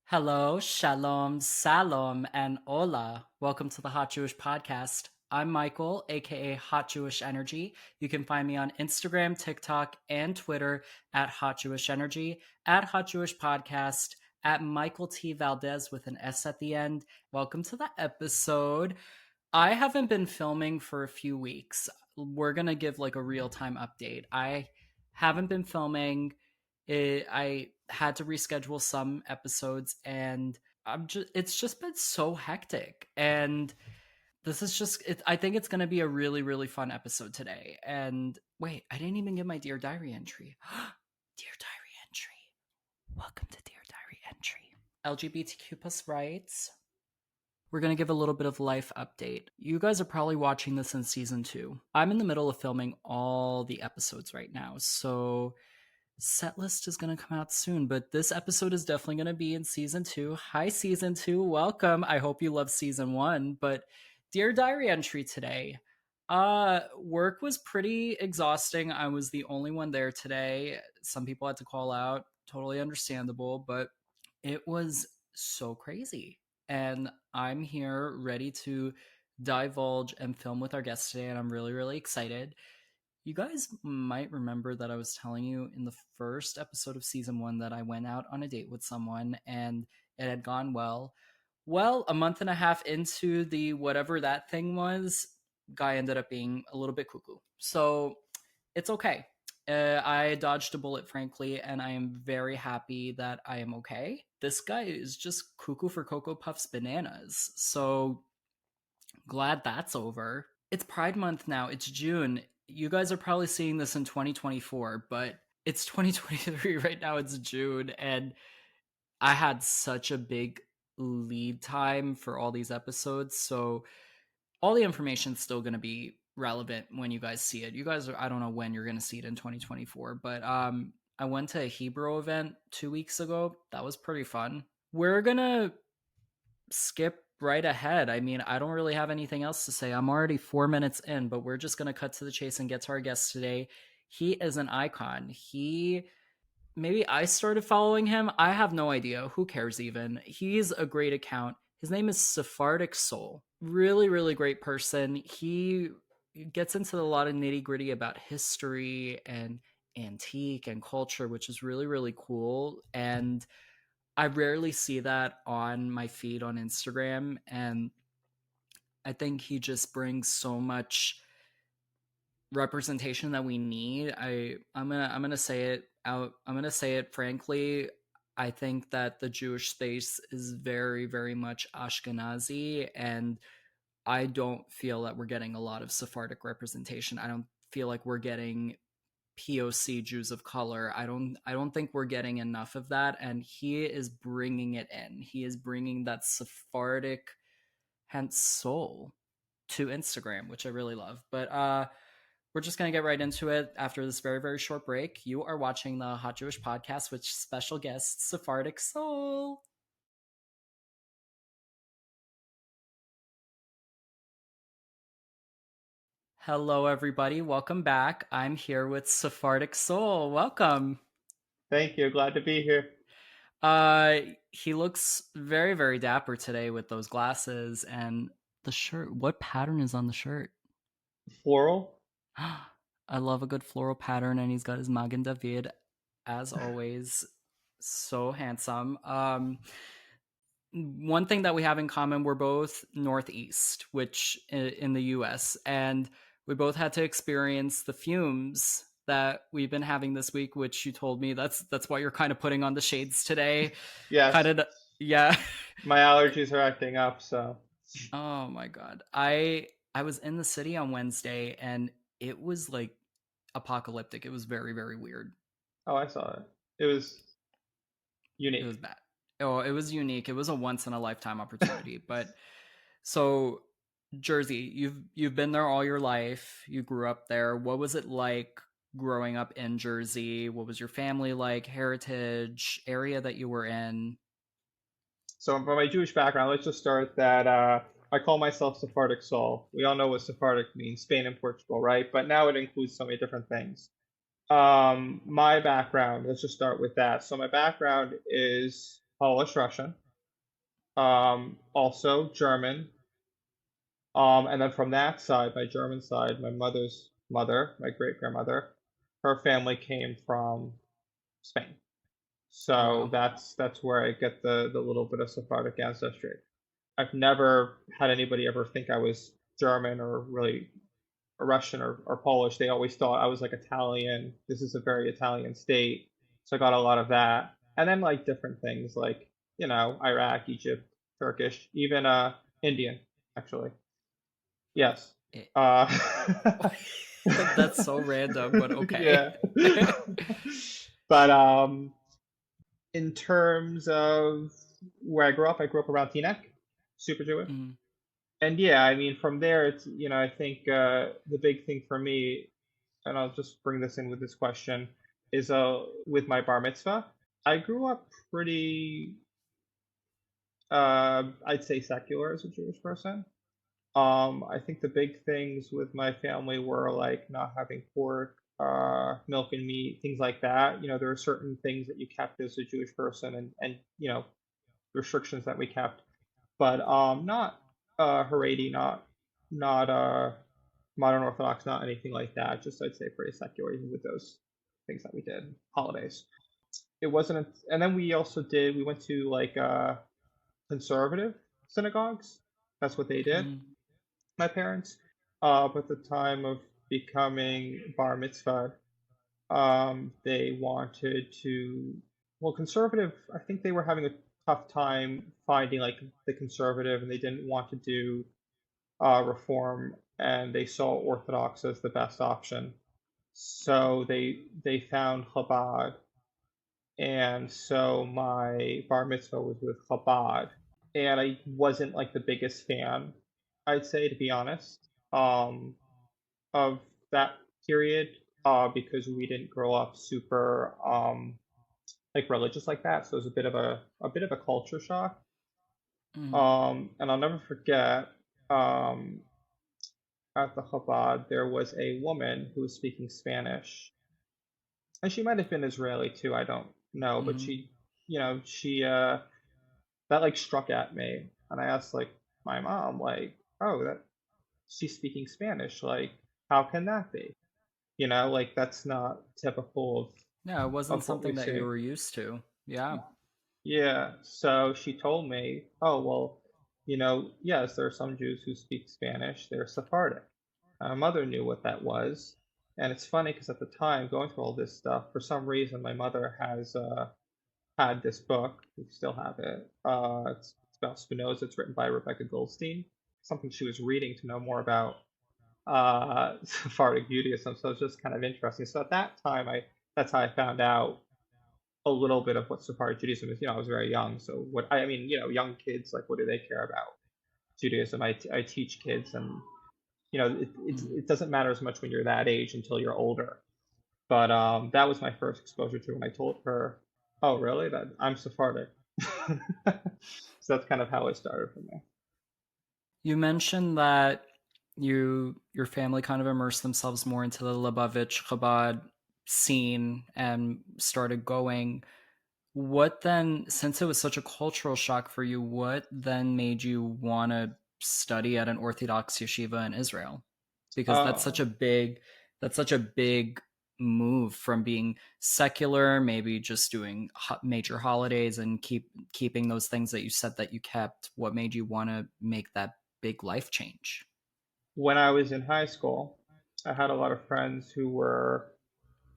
Hello, shalom, salom, and hola. Welcome to the Hot Jewish Podcast. I'm Michael, aka Hot Jewish Energy. You can find me on Instagram, TikTok, and Twitter at Hot Jewish Energy, at Hot Jewish Podcast, at Michael T. Valdes with an S at the end. Welcome to the episode. I haven't been filming for a few weeks. We're going to give like a real time update. I haven't been filming. I had to reschedule some episodes and it's just been so hectic. And this is I think it's going to be a really, really fun episode today. And wait, I didn't even get my Dear Diary entry. Dear Diary entry. Welcome to Dear Diary entry. LGBTQ plus rights. We're going to give a little bit of life update. You guys are probably watching this in season 2. I'm in the middle of filming all the episodes right now, so set list is going to come out soon, but this episode is definitely going to be in season 2. Hi, season 2. Welcome. I hope you love season 1, but Dear Diary entry today. Work was pretty exhausting. I was the only one there today. Some people had to call out. Totally understandable, but it was so crazy. And I'm here ready to divulge and film with our guest today, and I'm really, really excited. You guys might remember that I was telling you in the first episode of season 1 that I went out on a date with someone and it had gone well. Well, a month and a half into the whatever that thing was, guy ended up being a little bit cuckoo. So it's okay. I dodged a bullet, frankly, and I am very happy that I am okay. This guy is just cuckoo for Cocoa Puffs bananas. So glad that's over. It's Pride Month now. It's June. You guys are probably seeing this in 2024, but it's 2023 right now. It's June, and I had such a big lead time for all these episodes, so all the information's still going to be relevant when you guys see it. You guys are, I don't know when you're going to see it in 2024, but I went to a Hebrew event 2 weeks ago. That was pretty fun. We're going to skip right ahead. I mean, I don't really have anything else to say. I'm already 4 minutes in, but we're just going to cut to the chase and get to our guest today. He is an icon. Maybe I started following him. I have no idea. Who cares even? He's a great account. His name is Sephardic Soul. Really, really great person. He gets into a lot of nitty gritty about history and antique and culture, which is really, really cool. And I rarely see that on my feed on Instagram, and I think he just brings so much representation that we need. I'm gonna say it out. I'm gonna say it frankly. I think that the Jewish space is very, very much Ashkenazi, and I don't feel that we're getting a lot of Sephardic representation. I don't feel like we're getting POC Jews of color. I don't think we're getting enough of that, and he is bringing it in. He is bringing that Sephardic hence soul to Instagram, which I really love. But we're just going to get right into it after this very, very short break. You are watching the Hot Jewish Podcast with special guest Sephardic Soul. Hello, everybody. Welcome back. I'm here with Sephardic Soul. Welcome. Thank you. Glad to be here. Uh, he looks very, very dapper today with those glasses and the shirt. What pattern is on the shirt? Floral. I love a good floral pattern, and he's got his Magen David, as always, so handsome. One thing that we have in common, we're both Northeast, which in the US, and we both had to experience the fumes that we've been having this week, which you told me that's why you're kind of putting on the shades today. Kind Yes, of, yeah. my allergies are acting up, so Oh my god. I was in the city on Wednesday and it was like apocalyptic. It was very, very weird. oh, I saw it. It was It unique. was bad. Oh, it was unique. It was a once in a lifetime opportunity. But so Jersey, you've been there all your life. You grew up there. What was it like growing up in Jersey? What was your family like? Heritage, area that you were in? So from my Jewish background, let's just start that I call myself Sephardic Soul. We all know what Sephardic means, Spain and Portugal, right? But now it includes so many different things. My background, let's just start with that. So my background is Polish Russian, also German, and then from that side, my German side, my mother's mother, my great grandmother, her family came from Spain. Oh So wow. that's where I get the little bit of Sephardic ancestry. I've never had anybody ever think I was German or really Russian or Polish. They always thought I was like Italian. This is a very Italian state. So I got a lot of that. And then like different things like, Iraq, Egypt, Turkish, even Indian, actually. Yes. It- Uh That's so random, but okay. yeah. But in terms of where I grew up around Teaneck, super Jewish. Mm, And yeah, I mean, from there, I think the big thing for me, and I'll just bring this in with this question, is with my bar mitzvah. I grew up pretty, I'd say secular as a Jewish person. I think the big things with my family were like not having pork, milk and meat, things like that. There are certain things that you kept as a Jewish person, and restrictions that we kept, but not Haredi, not modern Orthodox, not anything like that. Just I'd say pretty secular, even with those things that we did, holidays. It wasn't, and then we went to like conservative synagogues. That's what they did, mm, my parents. But at the time of becoming bar mitzvah, they wanted to, well, conservative, I think they were having a tough time finding like the conservative, and they didn't want to do reform, and they saw Orthodox as the best option. So they found Chabad, and so my bar mitzvah was with Chabad, and I wasn't like the biggest fan, I'd say, to be honest, of that period, because we didn't grow up super like religious like that, so it was a bit of a culture shock. mm, And I'll never forget, um, at the Chabad, there was a woman who was speaking Spanish, and she might have been Israeli too. I don't know, but mm. she that like struck at me, and I asked like my mom, like, oh, that she's speaking Spanish, like, how can that be? Like that's not typical Yeah, it wasn't of what we something that you see. were used to. Yeah. Yeah, so she told me, oh, well, yes, there are some Jews who speak Spanish, they're Sephardic. My mother knew what that was. And it's funny because at the time, going through all this stuff, for some reason, my mother has had this book. We still have it. It's about Spinoza. It's written by Rebecca Goldstein, something she was reading to know more about Sephardic Judaism. So it's just kind of interesting. So at that time, that's how I found out a little bit of what Sephardic Judaism is. I was very young, so I mean, young kids, like, what do they care about Judaism? I teach kids, and Mm. it doesn't matter as much when you're that age until you're older. But that was my first exposure to it when I told her, "Oh, really? That I'm Sephardic." So that's kind of how it started for me. You mentioned that your family kind of immersed themselves more into the Lubavitch Chabad scene and started going. What then, since it was such a cultural shock for you, what then made you want to study at an Orthodox yeshiva in Israel? Because Uh, that's such a big move from being secular, maybe just doing major holidays and keeping those things that you said that you kept. What made you want to make that big life change? when I was in high school, I had a lot of friends who were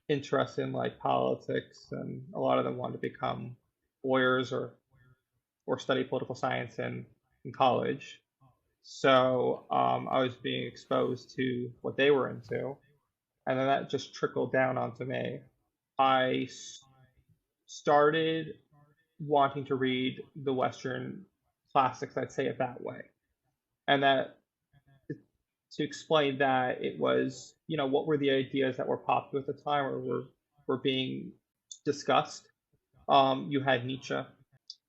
interested in like politics, and a lot of them wanted to become lawyers or study political science in college. So I was being exposed to what they were into, and then that just trickled down onto me. I started wanting to read the Western classics, I'd say it that way. And that to explain that, it was, what were the ideas that were popular at the time or were being discussed. You had Nietzsche,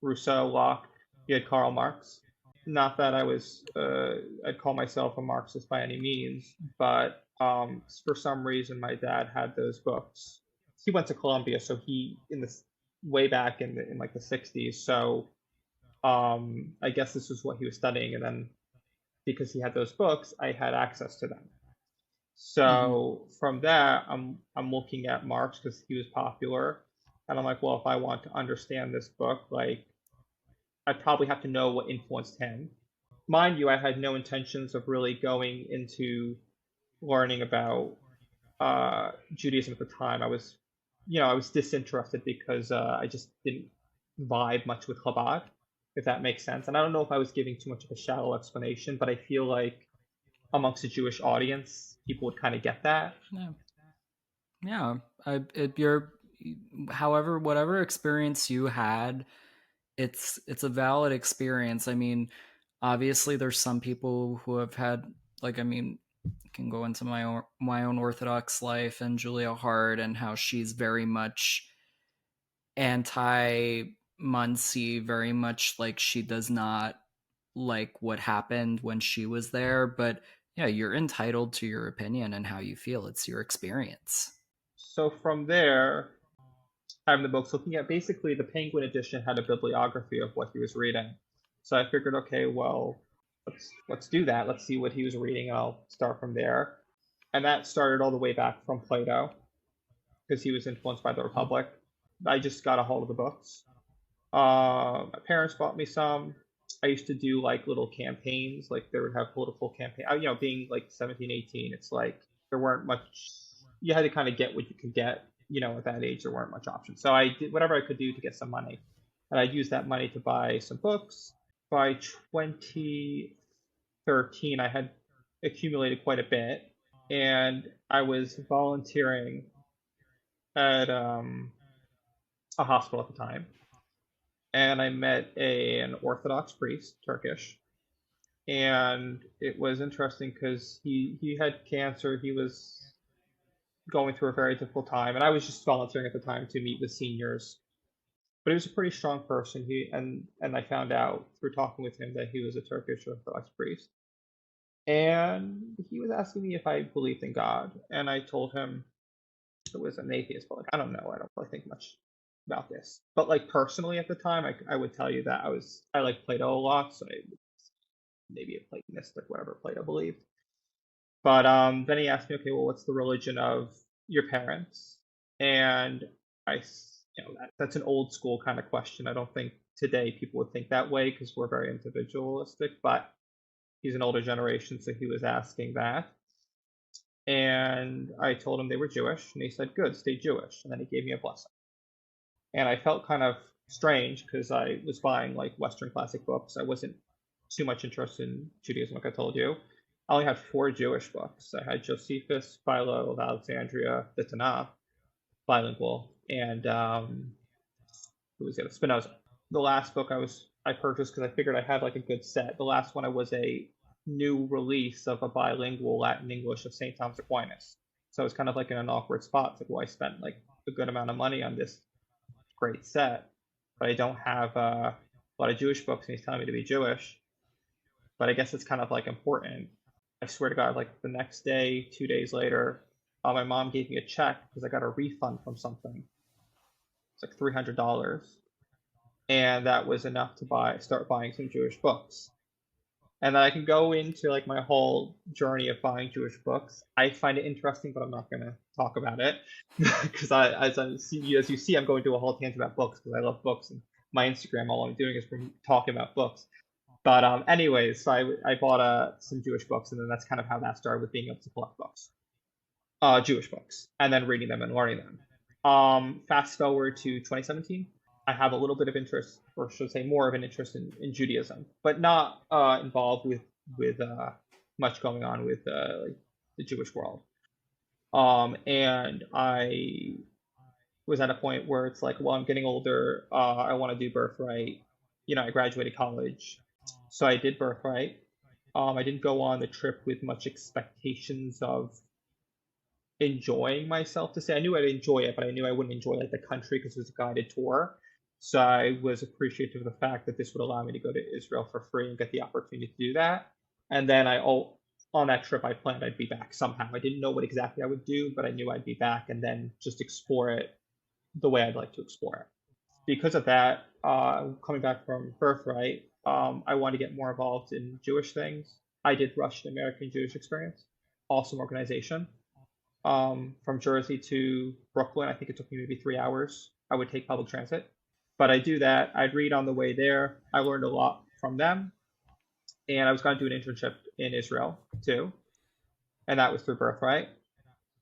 Rousseau, Locke, you had Karl Marx. Not that I'd call myself a Marxist by any means, but for some reason, my dad had those books. He went to Columbia, so he, in this, way back in like the 60s. So I guess this was what he was studying, and then because he had those books, I had access to them. Hmm. So from that, I'm looking at Marx because he was popular, and I'm like, well, if I want to understand this book, like I probably have to know what influenced him. Mind you, I had no intentions of really going into learning about Judaism at the time. I was disinterested because I just didn't vibe much with Chabad, if that makes sense. And I don't know if I was giving too much of a shallow explanation, but I feel like amongst a Jewish audience, people would kind of get that. Yeah. Yeah. You're, however, whatever experience you had, it's a valid experience. I mean, obviously, there's some people who have had, like, I mean, can go into my own Orthodox life and Julia Hart and how she's very much anti Muncie, very much like she does not like what happened when she was there. But yeah, you're entitled to your opinion and how you feel. It's your experience. So from there, having the books, looking at basically the Penguin edition had a bibliography of what he was reading. So I figured, okay, well, let's do that. Let's see what he was reading, and I'll start from there. And that started all the way back from Plato because he was influenced by the Mhm. Republic. I just got a hold of the books. My parents bought me some. I used to do like little campaigns, like they would have political campaign. Being like 17, 18, it's like there weren't much. You had to kind of get what you could get. At that age, there weren't much options. So I did whatever I could do to get some money, and I used that money to buy some books. By 2013, I had accumulated quite a bit, and I was volunteering at a hospital at the time, and I met an Orthodox priest, Turkish, and it was interesting because he had cancer. He was going through a very difficult time, and I was just volunteering at the time to meet with seniors. But he was a pretty strong person. And I found out through talking with him that he was a Turkish Orthodox priest, and he was asking me if I believed in God, and I told him it was an atheist, but like I don't know, I don't really think much about this. But like personally at the time, I would tell you that I like Plato a lot, so I maybe a Platonist, like whatever Plato believed. But then he asked me, okay, well, what's the religion of your parents? And that's an old school kind of question. I don't think today people would think that way because we're very individualistic. But he's an older generation, so he was asking that. And I told him they were Jewish, and he said, "Good, stay Jewish." And then he gave me a blessing. And I felt kind of strange because I was buying like Western classic books. I wasn't too much interested in Judaism, like I told you. I only had four Jewish books. I had Josephus, Philo of Alexandria, the Tanakh, bilingual, and who was the other? Spinoza. The last book I purchased because I figured I had like a good set. The last one I was a new release of a bilingual Latin English of St. Thomas Aquinas. So it's kind of like in an awkward spot. It's like, well, I spent like a good amount of money on this great set, but I don't have a lot of Jewish books, and he's telling me to be Jewish. But I guess it's kind of like important. I swear to God, like the next day, 2 days later, my mom gave me a check because I got a refund from something. It's like $300, and that was enough to start buying some Jewish books. And then I can go into like my whole journey of buying Jewish books. I find it interesting, but I'm not going to talk about it because as you see, I'm going to a whole tangent about books because I love books, and my Instagram, all I'm doing is talking about books. But anyways, so I bought some Jewish books, and then that's kind of how that started with being able to collect books, Jewish books, and then reading them and learning them. Fast forward to 2017, I have a little bit of interest, or should I say more of an interest in Judaism, but not involved with much going on with like the Jewish world. And I was at a point where it's like, well, I'm getting older. I want to do birthright. I graduated college, so I did birthright. I didn't go on the trip with much expectations of enjoying myself to say. I knew I'd enjoy it, but I knew I wouldn't enjoy like the country because it was a guided tour. So I was appreciative of the fact that this would allow me to go to Israel for free and get the opportunity to do that. And then on that trip, I planned I'd be back somehow. I didn't know what exactly I would do, but I knew I'd be back and then just explore it the way I'd like to explore it. because of that, coming back from Birthright, I wanted to get more involved in Jewish things. I did Russian American Jewish Experience, awesome organization. From Jersey to Brooklyn, I think it took me maybe 3 hours. I would take public transit, but I do that. I'd read on the way there. I learned a lot from them, and I was going to do an internship in Israel too, and that was through Birthright.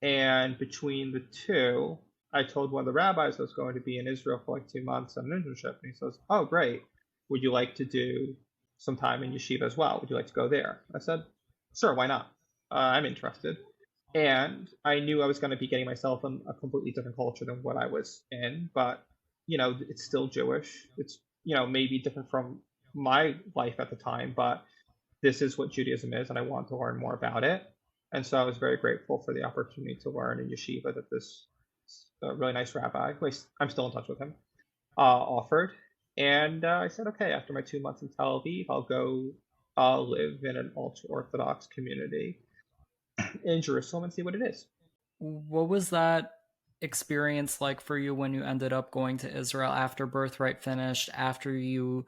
And between the two, I told one of the rabbis I was going to be in Israel for like 2 months on an internship. And he says, "Oh, great. Would you like to do some time in Yeshiva as well? Would you like to go there?" I said, "Sure, why not? I'm interested." And I knew I was going to be getting myself in a completely different culture than what I was in, but it's still Jewish. It's maybe different from my life at the time, but this is what Judaism is, and I want to learn more about it. And so I was very grateful for the opportunity to learn in yeshiva that this really nice rabbi, who I'm still in touch with him, offered. And I said, okay, after my 2 months in Tel Aviv, I'll go live in an ultra Orthodox community in Jerusalem and see what it is. What was that experience like for you when you ended up going to Israel after Birthright finished, after you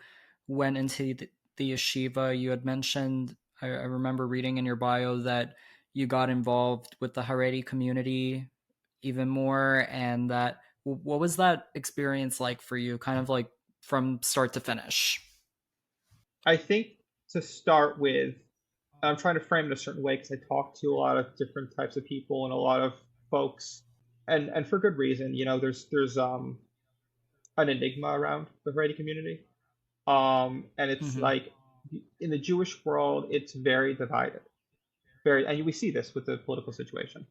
went into the yeshiva? You had mentioned, I remember reading in your bio that you got involved with the Haredi community even more, and that what was that experience like for you, kind of like from start to finish? I think to start with, I'm trying to frame it a certain way because I talk to a lot of different types of people and a lot of folks, and for good reason. There's an enigma around the Haredi community, and it's Mm-hmm. like in the Jewish world, it's very divided. Very, and we see this with the political situation,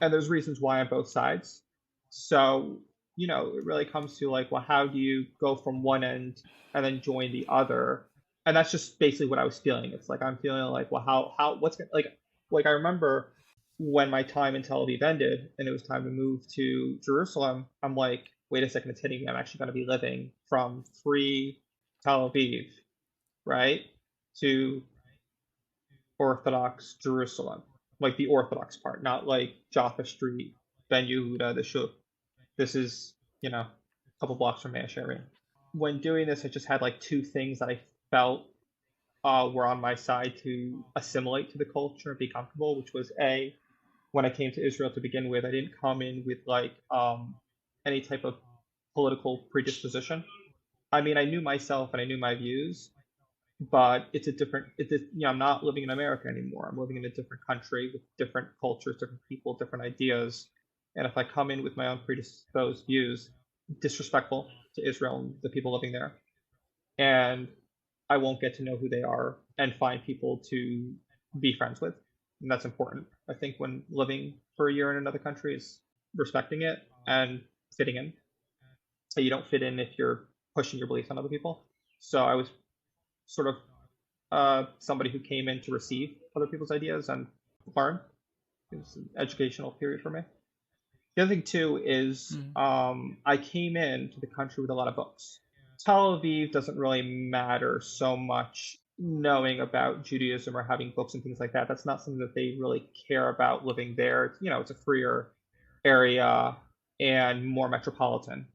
and there's reasons why on both sides. So it really comes to like, well, how do you go from one end and then join the other? And that's just basically what I was feeling. It's like I'm feeling like, well, how what's gonna, like I remember when my time in Tel Aviv ended and it was time to move to Jerusalem. I'm like, wait a second, it's hitting me. I'm actually going to be living from free Tel Aviv, right, to Orthodox Jerusalem, like the Orthodox part, not like Jaffa Street, Ben Yehuda, the Shuk. This is, a couple blocks from Mea Shearim. When doing this, I just had like two things that I felt were on my side to assimilate to the culture and be comfortable, which was A, when I came to Israel to begin with, I didn't come in with like any type of political predisposition. I mean, I knew myself and I knew my views, but I'm not living in America anymore. I'm living in a different country with different cultures, different people, different ideas. And if I come in with my own predisposed views, disrespectful to Israel and the people living there, and I won't get to know who they are and find people to be friends with. And that's important. I think when living for a year in another country is respecting it and fitting in. So you don't fit in if you're pushing your beliefs on other people. So I was sort of somebody who came in to receive other people's ideas and learn. It was an educational period for me. The other thing too is Mm-hmm. I came into the country with a lot of books. Tel Aviv doesn't really matter so much knowing about Judaism or having books and things like that. That's not something that they really care about living there. It's a freer area and more metropolitan.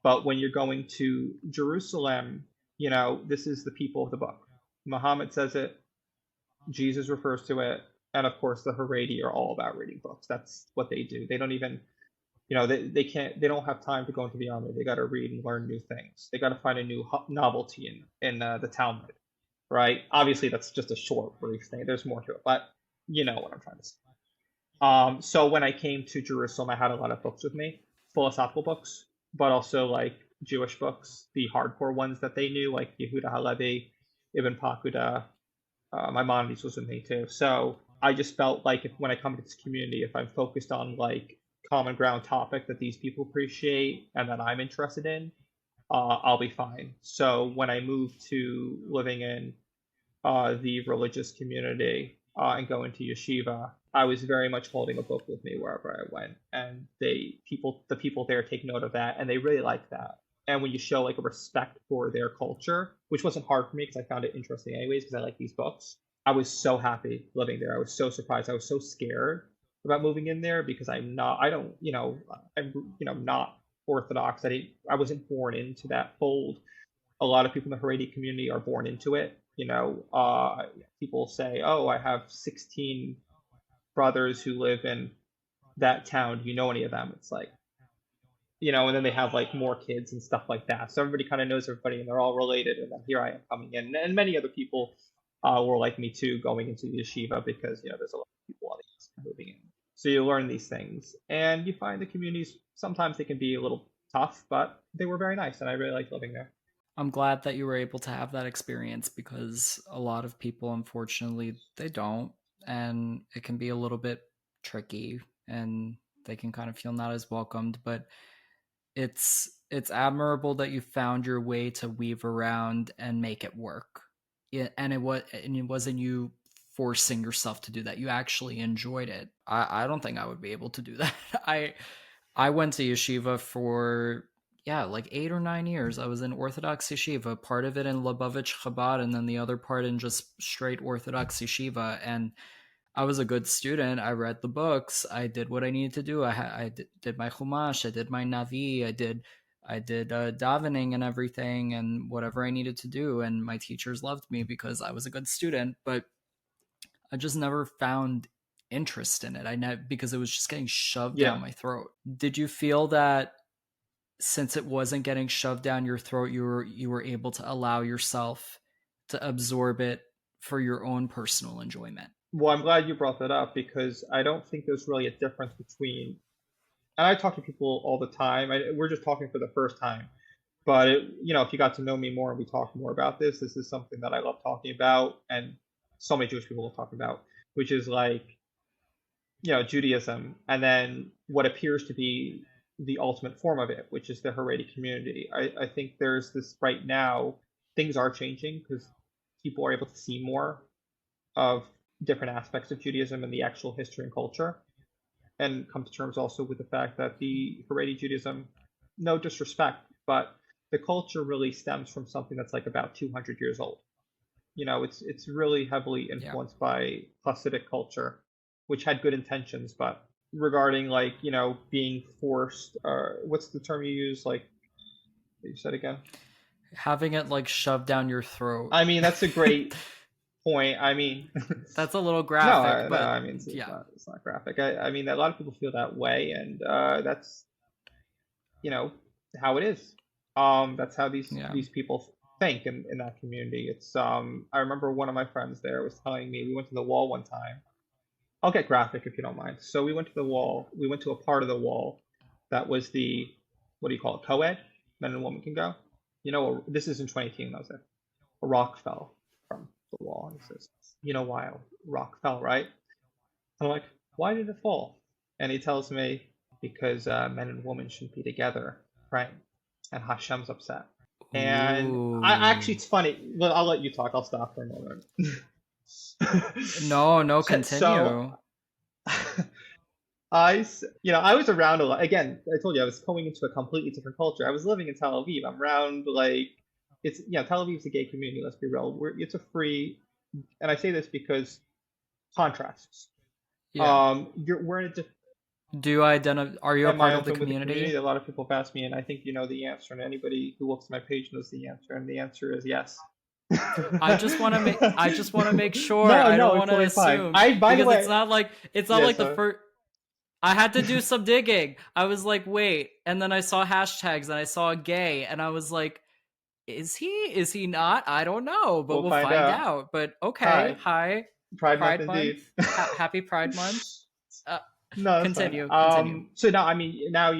But when you're going to Jerusalem, this is the people of the book. Muhammad says it, Jesus refers to it, and of course the Haredi are all about reading books. That's what they do. They don't even, they don't have time to go into the army. They got to read and learn new things. They got to find a new novelty in the Talmud, right? Obviously, that's just a short, brief thing. There's more to it, but you know what I'm trying to say. So when I came to Jerusalem, I had a lot of books with me, philosophical books, but also like Jewish books, the hardcore ones that they knew, like Yehuda Halevi, Ibn Pakuda. Maimonides was with me too. So I just felt like when I come to this community, if I'm focused on like common ground topic that these people appreciate and that I'm interested in, I'll be fine. So when I moved to living in the religious community and going to yeshiva, I was very much holding a book with me wherever I went, and the people there take note of that, and they really like that. And when you show like a respect for their culture, which wasn't hard for me because I found it interesting anyways, because I like these books, I was so happy living there. I was so surprised. I was so scared about moving in there because I'm not. I don't. I'm not Orthodox. I wasn't born into that fold. A lot of people in the Haredi community are born into it. People say, "Oh, I have 16 brothers who live in that town. Do you know any of them?" It's like, and then they have like more kids and stuff like that. So everybody kind of knows everybody, and they're all related. And then here I am coming in, and many other people were like me too, going into the yeshiva because there's a lot of people on the east moving in. So you learn these things, and you find the communities sometimes they can be a little tough, but they were very nice, and I really liked living there. I'm glad that you were able to have that experience because a lot of people, unfortunately, they don't, and it can be a little bit tricky, and they can kind of feel not as welcomed. But it's admirable that you found your way to weave around and make it work. And it wasn't you forcing yourself to do that. You actually enjoyed it. I don't think I would be able to do that. I went to yeshiva for like 8 or 9 years. I was in Orthodox yeshiva, part of it in Lubavitch Chabad, and then the other part in just straight Orthodox yeshiva. And I was a good student. I read the books. I did what I needed to do. I did my chumash. I did my navi. I did davening and everything, and whatever I needed to do. And my teachers loved me because I was a good student. But I just never found interest in it. Because it was just getting shoved down my throat. Did you feel that since it wasn't getting shoved down your throat, you were able to allow yourself to absorb it for your own personal enjoyment? Well, I'm glad you brought that up because I don't think there's really a difference between, and I talk to people all the time. We're just talking for the first time, but if you got to know me more and we talk more about this is something that I love talking about, and so many Jewish people will talk about, which is like, Judaism, and then what appears to be the ultimate form of it, which is the Haredi community. I think there's this right now, things are changing because people are able to see more of different aspects of Judaism and the actual history and culture, and come to terms also with the fact that the Haredi Judaism, no disrespect, but the culture really stems from something that's like about 200 years old. It's really heavily influenced by Hasidic culture, which had good intentions, but regarding like being forced, what's the term you use, like you said again, having it like shoved down your throat? I mean, that's a great point. I mean, that's a little graphic. No, I mean, it's not graphic. I mean, a lot of people feel that way, and that's how it is. That's how these people think in that community. It's I remember one of my friends there was telling me, we went to the wall one time. I'll get graphic if you don't mind. So we went to the wall. We went to a part of the wall that was the, what do you call it, co-ed? Men and women can go. This is in 2018. I was there. A rock fell from the wall. And he says, why a rock fell, right? I'm like, why did it fall? And he tells me, because men and women shouldn't be together, right? And Hashem's upset. And it's funny. I'll let you talk. I'll stop for a moment. No, continue. So, I was around a lot. Again, I told you I was going into a completely different culture. I was living in Tel Aviv. I'm around Tel Aviv's a gay community. Let's be real. It's a free, and I say this because contrasts. Yeah. We're in a different. Do you identify? Are you a part of the community? A lot of people have asked me, and I think you know the answer. And anybody who looks at my page knows the answer. And the answer is yes. I just want to make sure. I don't want to assume. By the way, it's not like the first. I had to do some digging. I was like, wait, and then I saw hashtags and I saw gay, and I was like, is he? Is he not? I don't know, but we'll find out. But okay, hi. Pride Month, indeed. Happy Pride Month. No, continue. So now, now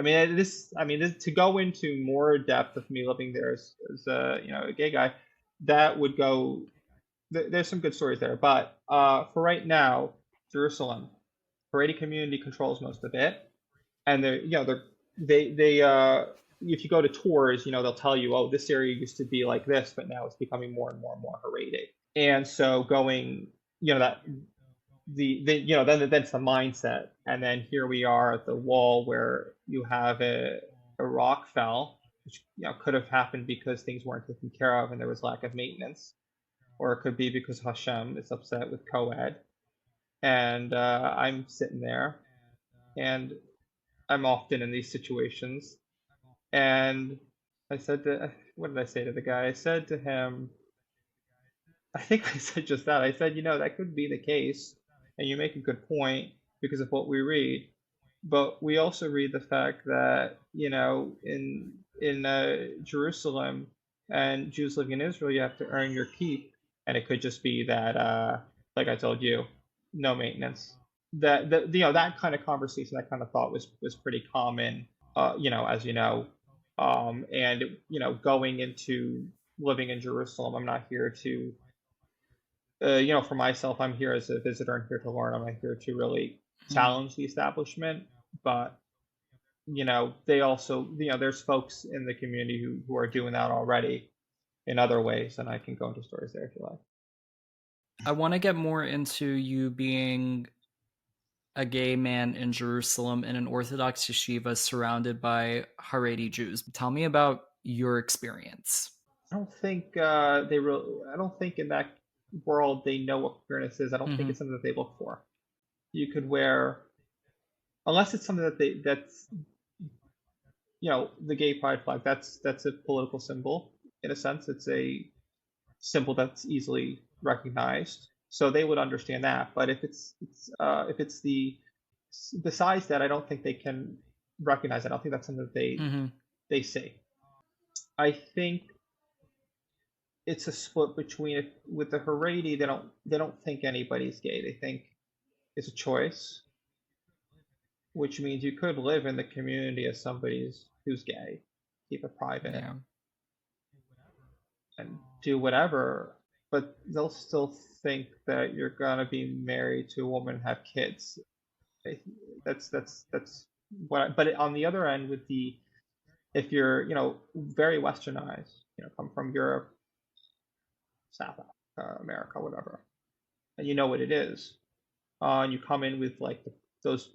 this to go into more depth of me living there as a gay guy, that would go. There's some good stories there, but for right now, Jerusalem, Haredi community controls most of it, and if you go to tours, they'll tell you, oh, this area used to be like this, but now it's becoming more and more and more Haredi, and so going, that. Then that's the mindset, and then here we are at the wall where you have a rock fell, which could have happened because things weren't taken care of and there was lack of maintenance, or it could be because Hashem is upset with co-ed, and I'm sitting there, and I'm often in these situations. And I said to, what did I say to the guy? I said to him, I think I said just that. I said, that could be the case, and you make a good point because of what we read. But we also read the fact that, in Jerusalem and Jews living in Israel, you have to earn your keep, and it could just be that, like I told you, no maintenance. That kind of conversation, that kind of thought was pretty common, as you know, and going into living in Jerusalem, I'm not here to for myself, I'm here as a visitor and here to learn. I'm not here to really Mhm. challenge the establishment, but they also, there's folks in the community who are doing that already in other ways, and I can go into stories there if you like. I want to get more into you being a gay man in Jerusalem in an Orthodox yeshiva surrounded by Haredi Jews. Tell me about your experience. I don't think I don't think in that world they know what queerness is. I don't think Hmm. it's something that they look for. You could wear, unless it's something that's the gay pride flag. That's a political symbol in a sense. It's a symbol that's easily recognized, so they would understand that. But if it's the besides that, I don't think they can recognize it. I don't think that's something that Hmm. they see. I think it's a split between with the Haredi. They don't think anybody's gay. They think it's a choice, which means you could live in the community as somebody who's gay, keep it private, Yeah. and do whatever, but they'll still think that you're gonna be married to a woman and have kids. That's what. But on the other end, if you're very westernized, come from Europe, South Africa, America, whatever, and you know what it is, and you come in with like those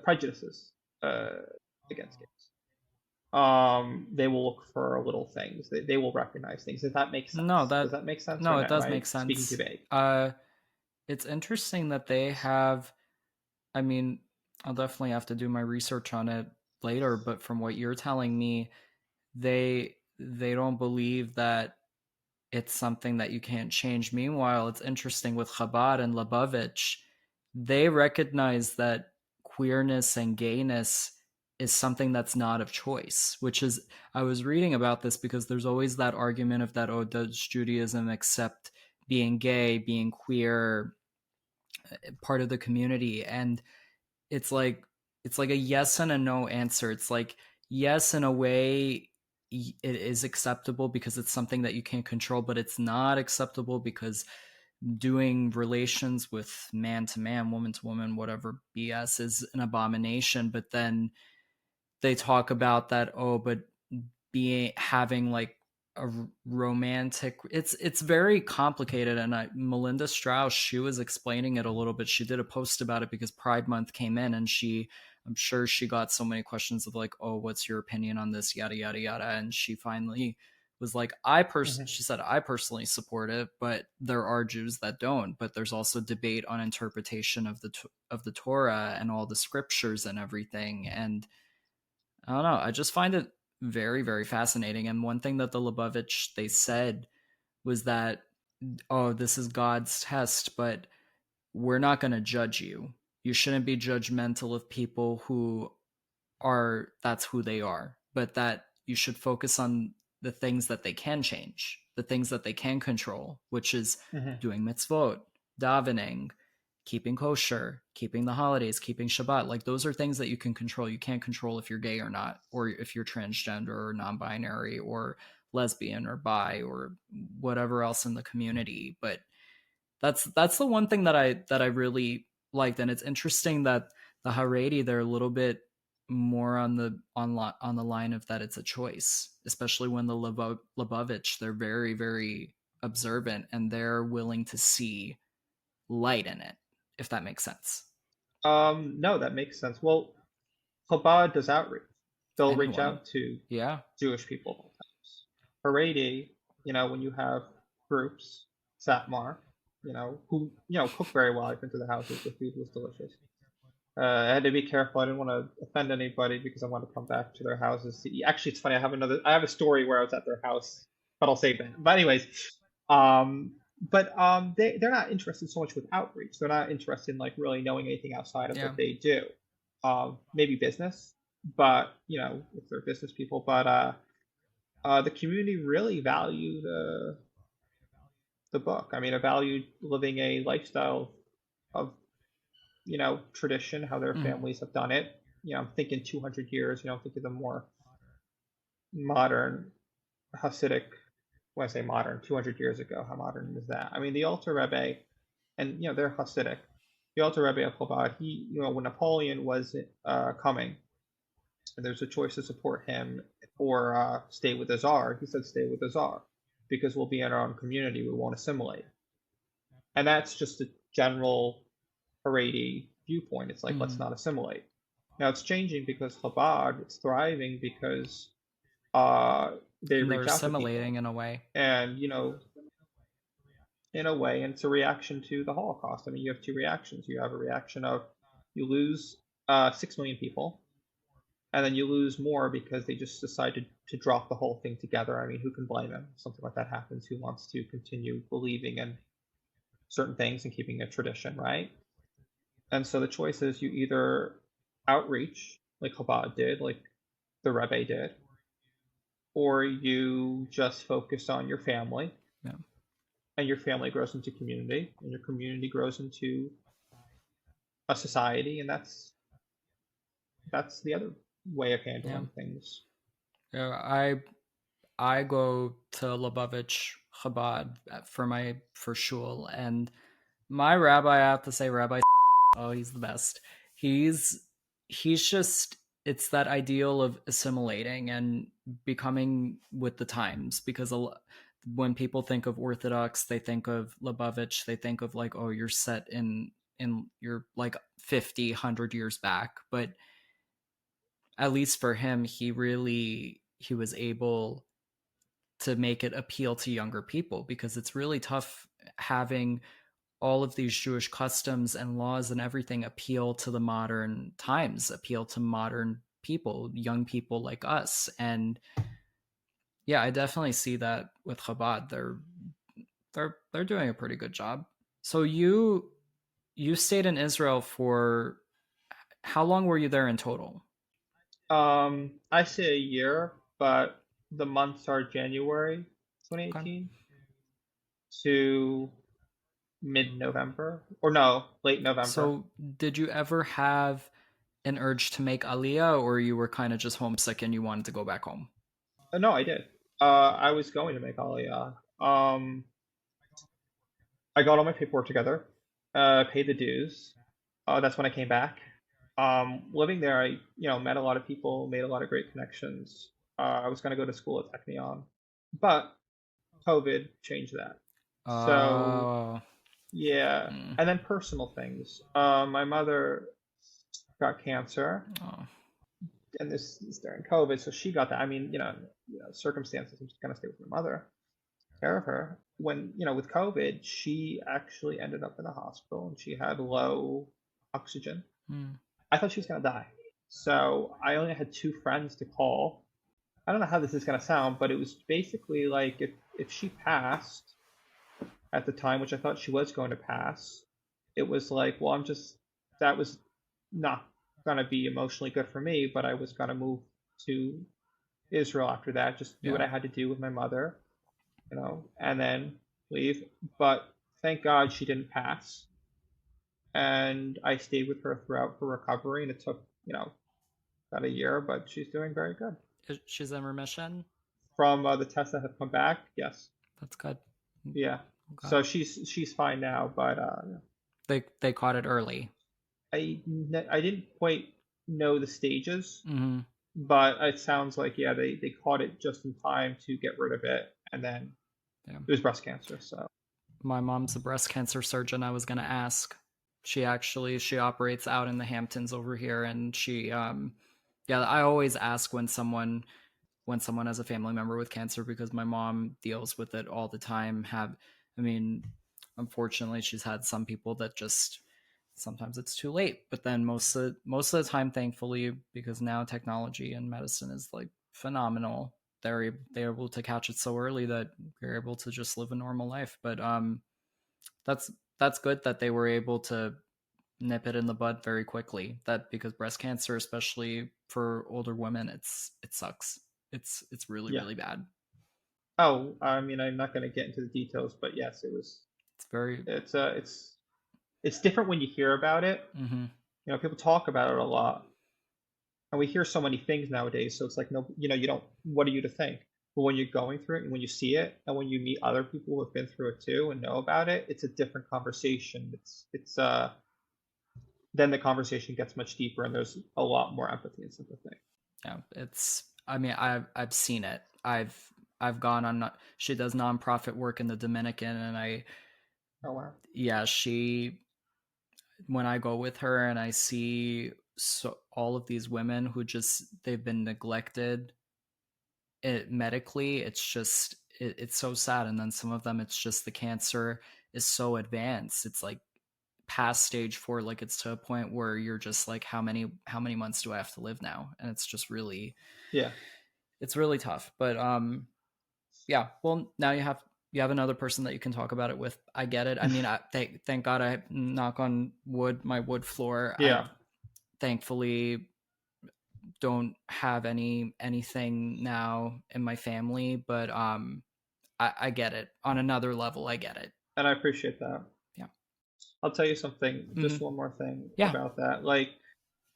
prejudices uh, against gays. They will look for little things. They will recognize things. Does that make No, sense? Does that make sense, or no, it am does I make speaking too sense. vague? It's interesting that they have, I mean, I'll definitely have to do my research on it later, but from what you're telling me, they don't believe that it's something that you can't change. Meanwhile, it's interesting with Chabad and Lubavitch, they recognize that queerness and gayness is something that's not of choice, which is, I was reading about this because there's always that argument of that, oh, does Judaism accept being gay, being queer, part of the community? And it's like it's like a yes and a no answer. It's like, yes, in a way it is acceptable because it's something that you can't control, but it's not acceptable because doing relations with man to man, woman to woman, whatever BS is an abomination. But then they talk about that, oh, but being having like a romantic, it's very complicated. And Melinda Strauss, she was explaining it a little bit. She did a post about it because Pride Month came in, and I'm sure she got so many questions of like, oh, what's your opinion on this, yada yada yada. And she finally was like, Hmm. she said, I personally support it, but there are Jews that don't. But there's also debate on interpretation of the Torah and all the scriptures and everything. And I don't know. I just find it very, very fascinating. And one thing that the Lubavitch they said was that, oh, this is God's test, but we're not going to judge you. You shouldn't be judgmental of people who that's who they are, but that you should focus on the things that they can change, the things that they can control, which is Hmm. doing mitzvot, davening, keeping kosher, keeping the holidays, keeping Shabbat. Like, those are things that you can control. You can't control if you're gay or not, or if you're transgender or non-binary or lesbian or bi or whatever else in the community. But that's the one thing that I really liked. And it's interesting that the Haredi, they're a little bit more on the line of that it's a choice, especially when the Lubavitch, they're very, very observant and they're willing to see light in it, if that makes sense. No, that makes sense. Well, Chabad does outreach. They'll reach Anyone. out to Yeah. Jewish people. Haredi, when you have groups, Satmar, who cook very well. I've been to the houses. The food was delicious. I had to be careful. I didn't want to offend anybody because I want to come back to their houses to eat. Actually, it's funny. I have a story where I was at their house, but I'll save that. But anyways, they're not interested so much with outreach. They're not interested in like really knowing anything outside of Yeah. what they do. Maybe business, but if they're business people. But the community really valued the book. I mean, it valued living a lifestyle of tradition, how their Mm. families have done it. I'm thinking 200 years. I'm thinking the more modern Hasidic. When I say modern, 200 years ago, how modern is that? I mean, the Alter Rebbe, and they're Hasidic. The Alter Rebbe of Chabad, he, when Napoleon was coming, and there's a choice to support him or stay with the Tsar, he said, stay with the Tsar, because we'll be in our own community, we won't assimilate. And that's just a general Haredi viewpoint. It's like, let's not assimilate. Now it's changing because Chabad, it's thriving because they And they're reach out to people. assimilating in a way. And, in a way, and it's a reaction to the Holocaust. I mean, you have two reactions. You have a reaction of you lose 6 million people, and then you lose more because they just decided to drop the whole thing together. I mean, who can blame them? Something like that happens. Who wants to continue believing in certain things and keeping a tradition, right? And so the choice is you either outreach, like Chabad did, like the Rebbe did, or you just focus on your family. Yeah. And your family grows into community, and your community grows into a society, and that's the other way of handling things. Yeah, I go to Lubavitch Chabad for shul, and my rabbi, I have to say, Rabbi, oh, he's the best. He's just, it's that ideal of assimilating and becoming with the times, because when people think of Orthodox, they think of Lubavitch, they think of like, oh, you're set in you're like 50, 100 years back. But at least for him, he was able to make it appeal to younger people, because it's really tough having all of these Jewish customs and laws and everything appeal to the modern times, appeal to modern people, young people like us. And yeah, I definitely see that with Chabad. They're doing a pretty good job. So you stayed in Israel for how long were you there in total? I say a year, but the months are January Okay. 2018 to mid-November, or no, late November. So did you ever have an urge to make Aliyah, or you were kind of just homesick and you wanted to go back home? No, I did. I was going to make Aliyah. I got all my paperwork together, paid the dues. That's when I came back. Living there, I met a lot of people, made a lot of great connections. I was going to go to school at Technion, but COVID changed that. So Oh. yeah, Mm. and then personal things. My mother got cancer, Oh. and this is during COVID, so she got that. I mean, circumstances. I'm just gonna stay with my mother, take care of her. When with COVID, she actually ended up in the hospital, and she had low oxygen. Mm. I thought she was gonna die, so I only had two friends to call. I don't know how this is gonna sound, but it was basically like if she passed at the time, which I thought she was going to pass, it was like, well, that was not going to be emotionally good for me, but I was going to move to Israel after that, just do what Yeah. I had to do with my mother, and then leave. But thank God she didn't pass. And I stayed with her throughout her recovery, and it took, about a year, but she's doing very good. She's in remission. From the tests that have come back, yes. That's good. Yeah. Okay. So she's fine now, but They caught it early. I didn't quite know the stages, Mm-hmm. but it sounds like they caught it just in time to get rid of it, and then it was breast cancer. So My mom's a breast cancer surgeon. I was gonna ask. She operates out in the Hamptons over here, and yeah, I always ask when someone has a family member with cancer, because my mom deals with it all the time. I mean, unfortunately, she's had some people that just sometimes it's too late. But then most of the time, thankfully, because now technology and medicine is like phenomenal, they're able to catch it so early that you're able to just live a normal life. But that's good that they were able to nip it in the bud very quickly. That because breast cancer, especially for older women, it sucks. It's really Yeah. really bad. Oh, I mean, I'm not going to get into the details, but yes, it was. It's very. It's different when you hear about it. Mm-hmm. You know, people talk about it a lot, and we hear so many things nowadays. So it's like, no, you know, you don't. What are you to think? But when you're going through it, and when you see it, and when you meet other people who have been through it too and know about it, it's a different conversation. It's then the conversation gets much deeper, and there's a lot more empathy and sympathy. Yeah, it's. I mean, I've seen it. I've gone on. Not, she does nonprofit work in the Dominican, and Oh wow. yeah, she. When I go with her and I see all of these women who just they've been neglected medically, it's so sad. And then some of them, it's just the cancer is so advanced. It's like past stage 4, like it's to a point where you're just like, how many months do I have to live now? And it's just really, Yeah. it's really tough. But yeah, well, now you have another person that you can talk about it with. I get it. I mean, thank God, I knock on wood, my wood floor. Yeah. I thankfully don't have anything now in my family, but I get it on another level. I get it. And I appreciate that. Yeah. I'll tell you something, just Mm-hmm. one more thing Yeah. about that. Like,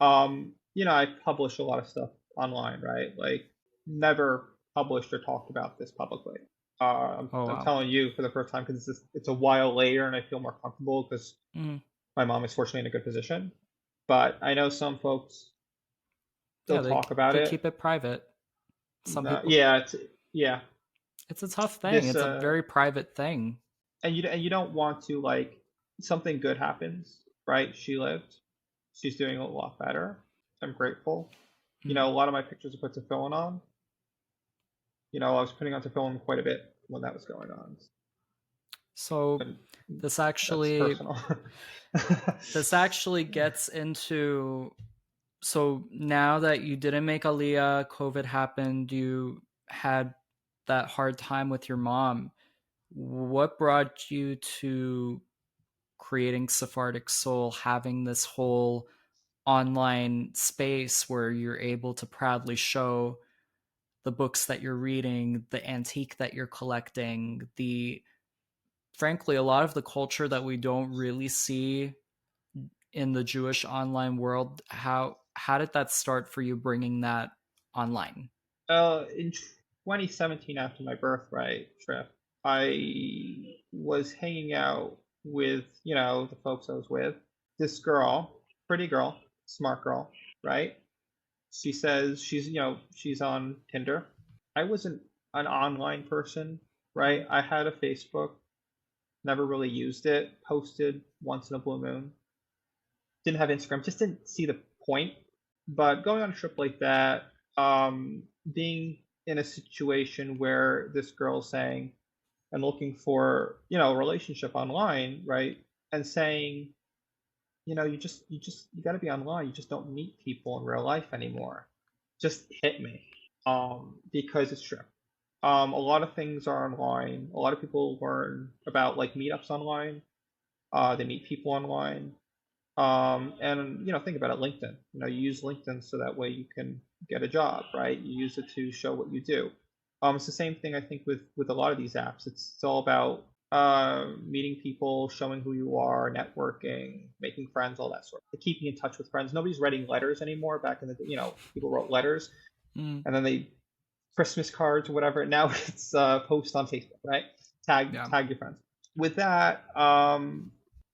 you know, I publish a lot of stuff online, right? Like, never published or talked about this publicly. Oh I'm wow. telling you for the first time because it's a while later and I feel more comfortable because Mm-hmm. my mom is fortunately in a good position. But I know some folks Yeah, still talk about they it. keep it private. Some people. Yeah, yeah. It's a tough thing. This It's a very private thing. and you don't want to like something good happens, right? She lived. She's doing a lot better. I'm grateful. You Mm. know, a lot of my pictures are put to Philin on. You know, I was putting on to Philin quite a bit when that was going on. So But this that's actually personal. gets into, so now that you didn't make Aliyah, COVID happened, you had that hard time with your mom. What brought you to creating Sephardic Soul, having this whole online space where you're able to proudly show the books that you're reading, the antique that you're collecting, the frankly a lot of the culture that we don't really see in the Jewish online world? How did that start for you bringing that online? In 2017, after my birthright trip, I was hanging out with, you know, the folks I was with. This girl, pretty girl, smart girl, right? She says she's, you know, she's on Tinder. I wasn't an online person, right? I had a Facebook, never really used it, posted once in a blue moon. Didn't have Instagram, just didn't see the point. But going on a trip like that, being in a situation where this girl's saying, I'm looking for, you know, a relationship online, right? And saying, you know, you got to be online. You just don't meet people in real life anymore. Just hit me, because it's true. A lot of things are online. A lot of people learn about like meetups online. They meet people online. And you know, think about it, LinkedIn. You know, you use LinkedIn so that way you can get a job, right? You use it to show what you do. It's the same thing I think with a lot of these apps. It's all about meeting people, showing who you are, networking, making friends, all that sort of keeping in touch with friends. Nobody's writing letters anymore. Back in the day, you know, people wrote letters Mm, and then they Christmas cards or whatever. Now it's post on Facebook, right? yeah. Tag your friends. With that,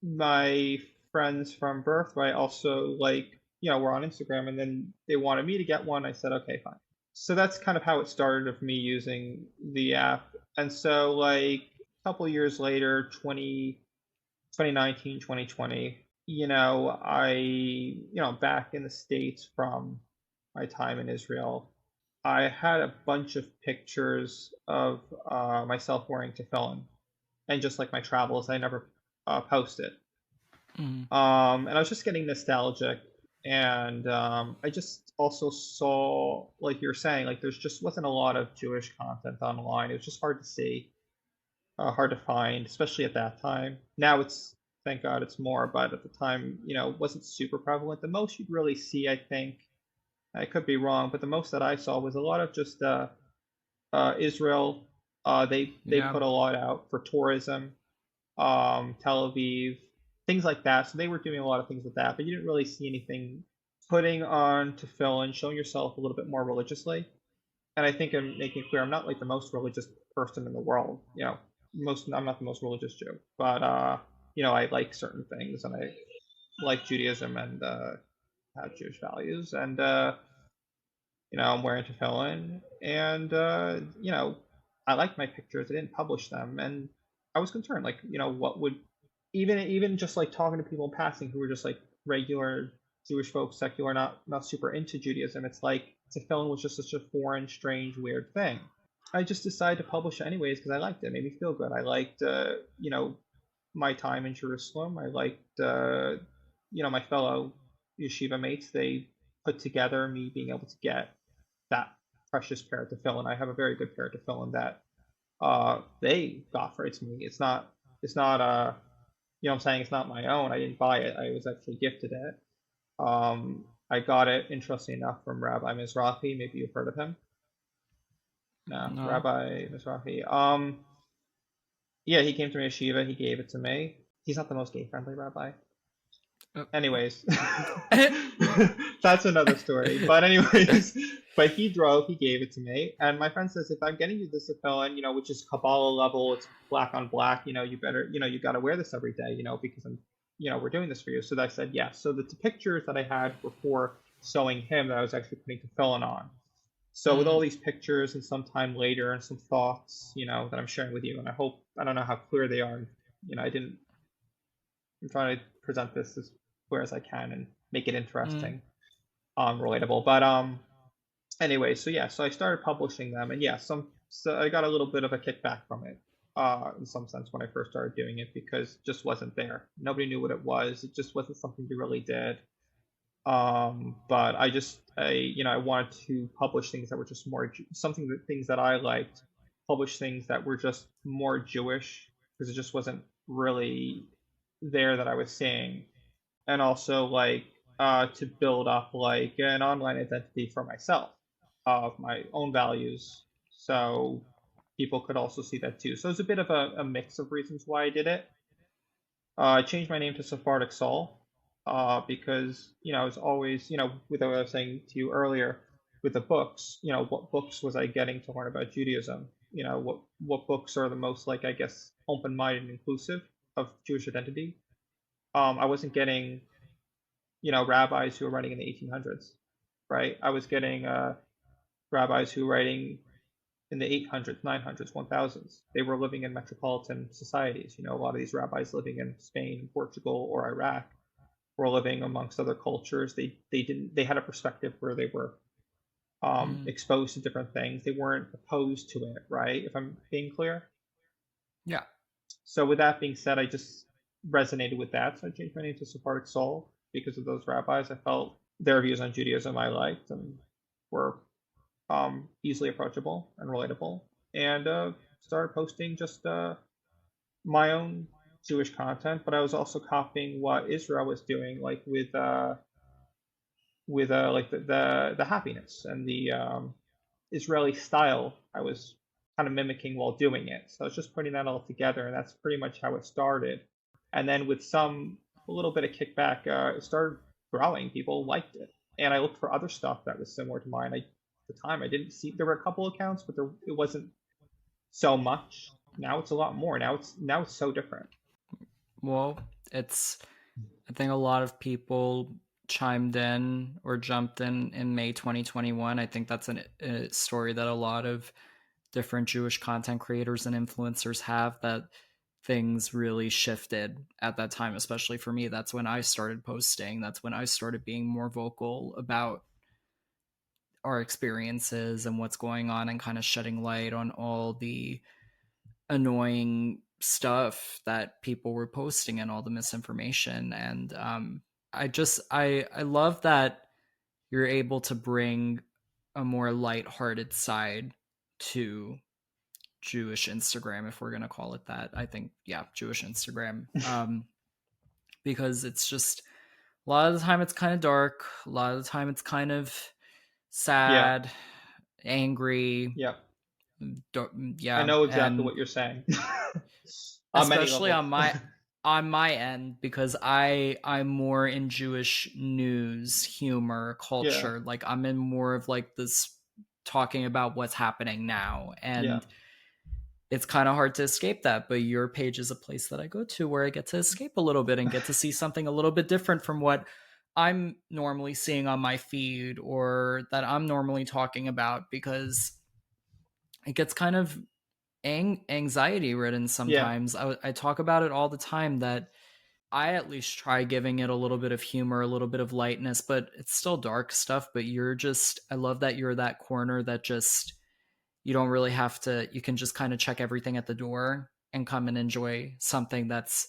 my friends from Birthright also like, you know, were on Instagram and then they wanted me to get one. I said, okay, fine. So that's kind of how it started of me using the app. And so like a couple of years later, 2019, 2020, you know, you know, back in the States from my time in Israel, I had a bunch of pictures of myself wearing tefillin and just like my travels, I never posted. Mm. And I was just getting nostalgic, and I just also saw, like you're saying, like there's just wasn't a lot of Jewish content online. It was just hard to see, hard to find, especially at that time. Now it's, thank God, it's more, but at the time, it wasn't super prevalent. The most you'd really see, I think, I could be wrong, but the most that I saw was a lot of just Israel. They Yeah. put a lot out for tourism, Tel Aviv, things like that. So they were doing a lot of things with that, but you didn't really see anything putting on to fill in, showing yourself a little bit more religiously. And I think I'm making it clear I'm not like the most religious person in the world. I'm not the most religious Jew, but I like certain things, and I like Judaism and have Jewish values, and I'm wearing tefillin, and I liked my pictures. I didn't publish them, and I was concerned, like, what would, even just like talking to people in passing who were just like regular Jewish folks, secular, not super into Judaism. It's like tefillin was just such a foreign, strange, weird thing. I just decided to publish it anyways because I liked it. It made me feel good. I liked, my time in Jerusalem. I liked, my fellow yeshiva mates. They put together me being able to get that precious pair to fill in. I have a very good pair to fill in that they got for it's me. It's not what I'm saying, it's not my own. I didn't buy it. I was actually gifted it. I got it, interesting enough, from Rabbi Mizrahi. Maybe you've heard of him. No, No. Rabbi Mizrahi. Yeah, he came to my yeshiva. He gave it to me. He's not the most gay friendly rabbi. Uh, Anyways, that's another story. But anyways, but he gave it to me, and my friend says, if I'm getting you this Cephalon, which is Kabbalah level, it's black on black, you better, you got to wear this every day, because we're doing this for you. So I said yes. So the pictures that I had before sewing him, that I was actually putting Cephalon on. So with all mm. these pictures and some time later and some thoughts, that I'm sharing with you, and I don't know how clear they are. I didn't. I'm trying to present this as clear as I can and make it Mm. interesting, relatable. But anyway, so yeah, so I started publishing them, and yeah, so I got a little bit of a kickback from it, in some sense when I first started doing it, because it just wasn't there. Nobody knew what it was. It just wasn't something you really did. But I wanted to publish things that were just more something that things that I liked, publish things that were just more Jewish, because it just wasn't really there that I was seeing, and also like, to build up like an online identity for myself of my own values, so people could also see that too. So it's a bit of a mix of reasons why I did it. I changed my name to Sephardic Soul, because I was always, with what I was saying to you earlier, with the books, what books was I getting to learn about Judaism? What books are the most, like, I guess, open-minded and inclusive of Jewish identity? I wasn't getting, rabbis who were writing in the 1800s, right? I was getting rabbis who were writing in the 800s, 900s, 1000s. They were living in metropolitan societies. A lot of these rabbis living in Spain, Portugal, or Iraq were living amongst other cultures. They had a perspective where they were Mm. exposed to different things. They weren't opposed to it, right? If I'm being clear. Yeah. So with that being said, I just resonated with that. So I changed my name to Sephardic Soul because of those rabbis. I felt their views on Judaism I liked and were easily approachable and relatable, and started posting just my own Jewish content. But I was also copying what Israel was doing, like with like the happiness and the Israeli style. I was kind of mimicking while doing it. So I was just putting that all together, and that's pretty much how it started. And then with a little bit of kickback, it started growing. People liked it, and I looked for other stuff that was similar to mine. At the time, I didn't see, there were a couple accounts, but it wasn't so much. Now it's a lot more. Now it's so different. Well, it's, I think a lot of people chimed in or jumped in May 2021. I think that's a story that a lot of different Jewish content creators and influencers have, that things really shifted at that time, especially for me. That's when I started posting. That's when I started being more vocal about our experiences and what's going on, and kind of shedding light on all the annoying stuff that people were posting and all the misinformation. And I love that you're able to bring a more lighthearted side to Jewish Instagram, if we're going to call it that. I think, yeah, Jewish Instagram. Because it's just, a lot of the time it's kind of dark. A lot of the time it's kind of sad, angry. Yeah. Yeah. I know exactly what you're saying. Especially on my end, because I'm more in Jewish news, humor, culture. Yeah. Like I'm in more of like this talking about what's happening now. And it's kind of hard to escape that, but your page is a place that I go to where I get to escape a little bit and get to see something a little bit different from what I'm normally seeing on my feed or that I'm normally talking about, because it gets kind of anxiety ridden sometimes. I talk about it all the time, that I at least try giving it a little bit of humor, a little bit of lightness, but it's still dark stuff. But I love that you're that corner that just, you don't really have to, you can just kind of check everything at the door and come and enjoy something that's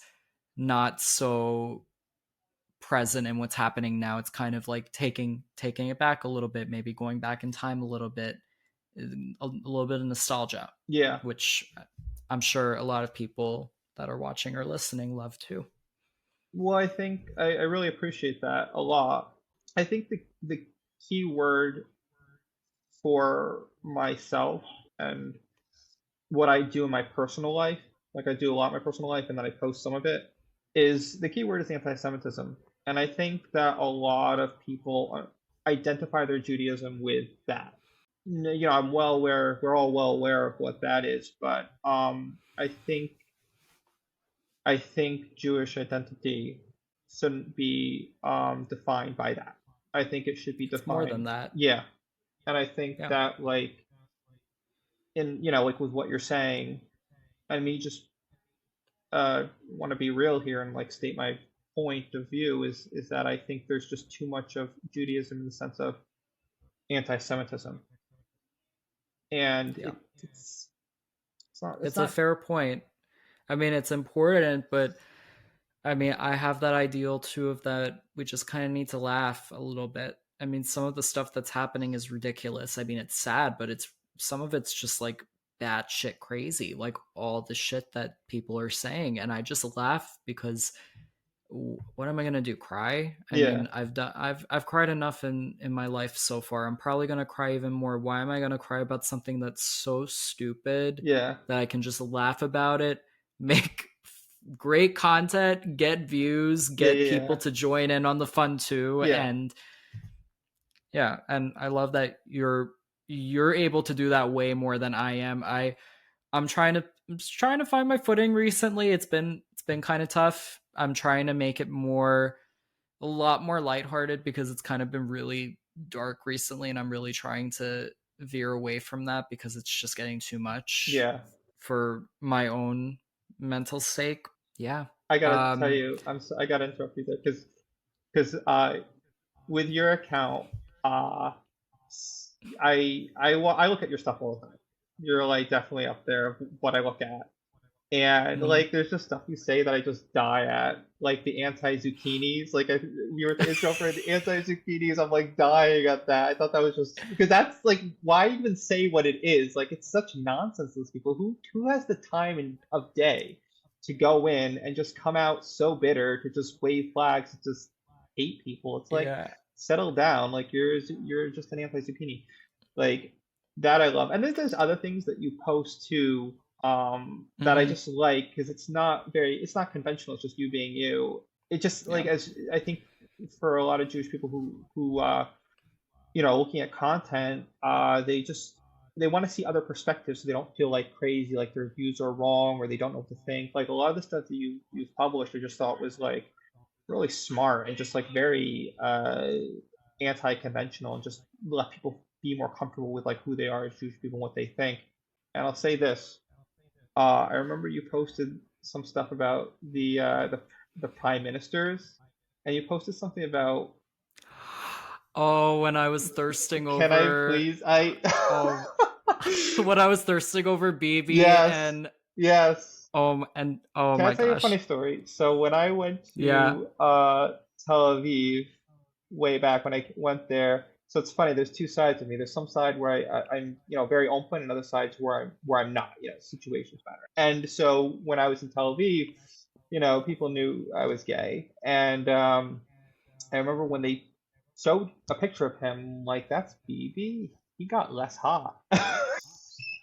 not so present in what's happening now. It's kind of like taking it back a little bit, maybe going back in time a little bit of nostalgia. Yeah. Which I'm sure a lot of people that are watching or listening love too. Well, I think I really appreciate that a lot. I think the key word for myself and what I do in my personal life, like I do a lot in my personal life and then I post some of it, is the key word is anti-Semitism. And I think that a lot of people identify their Judaism with that. You know, I'm well aware, we're all well aware of what that is, but I think Jewish identity shouldn't be defined by that. I think it should be defined. It's more than that. Yeah. And I think that, like, like with what you're saying, I mean, just want to be real here and like state my point of view is that I think there's just too much of Judaism in the sense of anti-Semitism. And it's not a fair point. I mean, it's important, but I mean, I have that ideal too of that we just kind of need to laugh a little bit. I mean, some of the stuff that's happening is ridiculous. I mean, it's sad, but some of it's just like batshit crazy, like all the shit that people are saying. And I just laugh because what am I going to do? Cry? I mean, I've cried enough in my life so far. I'm probably going to cry even more. Why am I going to cry about something that's so stupid that I can just laugh about it, make great content, get views, get people to join in on the fun too. And and I love that you're able to do that way more than I am. I'm trying to find my footing recently. It's been kind of tough. I'm trying to make it a lot more lighthearted because it's kind of been really dark recently, and I'm really trying to veer away from that because it's just getting too much for my own mental sake. I gotta tell you, I gotta interrupt you there because with your account, I look at your stuff all the time. You're like definitely up there of what I look at, and like there's just stuff you say that I just die at, like the anti-zucchinis. Like we were at the intro for the anti-zucchinis. I'm like dying at that. I thought that was just because that's like, why even say what it is? Like it's such nonsense. Those people who has the time of day to go in and just come out so bitter to just wave flags, to just hate people. It's like settle down. Like you're just an anti-zucchini. Like that I love. And then there's other things that you post too that I just like because it's not conventional. It's just you being you. It just like, as I think for a lot of Jewish people who looking at content, they want to see other perspectives so they don't feel like crazy, like their views are wrong or they don't know what to think. Like a lot of the stuff that you've published, I just thought was like really smart and just like very anti-conventional, and just let people be more comfortable with like who they are as Jewish people and what they think. And I'll say this, I remember you posted some stuff about the prime ministers, and you posted something about when I was thirsting over. Can I please? When I was thirsting over Bibi and Oh Can I my tell you a funny gosh. story? So when I went Yeah. to Tel Aviv way back when I went there, so it's funny. There's two sides of me. There's some side where I'm very open, and other sides where I'm not. Situations matter. And so when I was in Tel Aviv, people knew I was gay, and I remember when they showed a picture of him, like that's BB. He got less hot.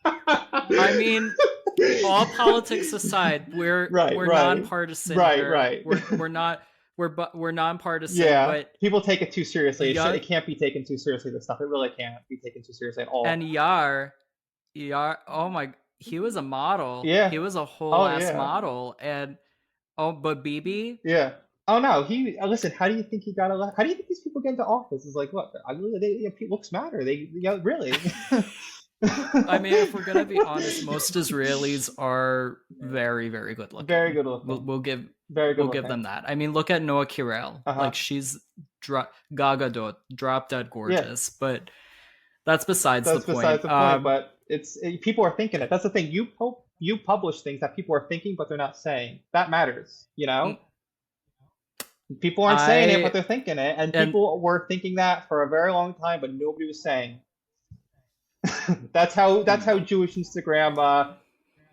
I mean, all politics aside, Right, we're right, nonpartisan right, here. right. We're nonpartisan, Yeah, but people take it too seriously. Yar It can't be taken too seriously. This stuff, it really can't be taken too seriously at all. and Yar, oh my, he was a model. Yeah. He was a whole Oh ass yeah. model, and but BB, Yeah. Oh no. Listen. How do you think he got elected? How do you think these people get into office? It's like, look, looks matter. Really. I mean, if we're gonna be honest, most Israelis are very, very good Very looking. good looking. Very good We'll give looking. them that. I mean, look at Noah Kirel. Uh-huh. Like she's Gaga Dot, drop dead Yeah. gorgeous. But that's besides the That's besides point. the point. But people are thinking it. That's the thing. You publish things that people are thinking, but they're not saying. That matters. People aren't saying it, but I they're thinking it, and and people were thinking that for a very long time, but nobody was saying. That's how Jewish Instagram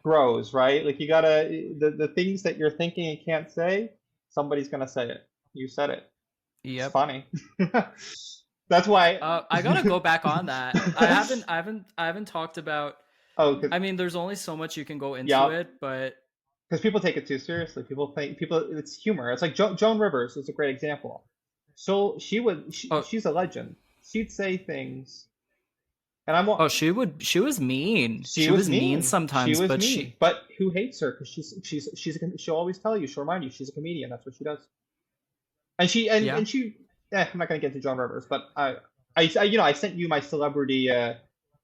grows, right? Like you gotta the things that you're thinking and can't say, somebody's gonna say it. You said it. It's yep. funny. That's why. I gotta go back on that. I haven't talked about. Oh, cause, I mean, there's only so much you can go into yeah, it, but because people take it too seriously. It's humor. It's like Joan Rivers is a great example. So oh, she's a legend. She'd say things, and I'm oh, she was mean. she She was was mean mean. She sometimes, was but mean. But who hates her? Because she'll always tell you. She'll remind you she's a comedian. That's what she does. And she yeah. and she. I'm not gonna get into Joan Rivers, but I sent you my celebrity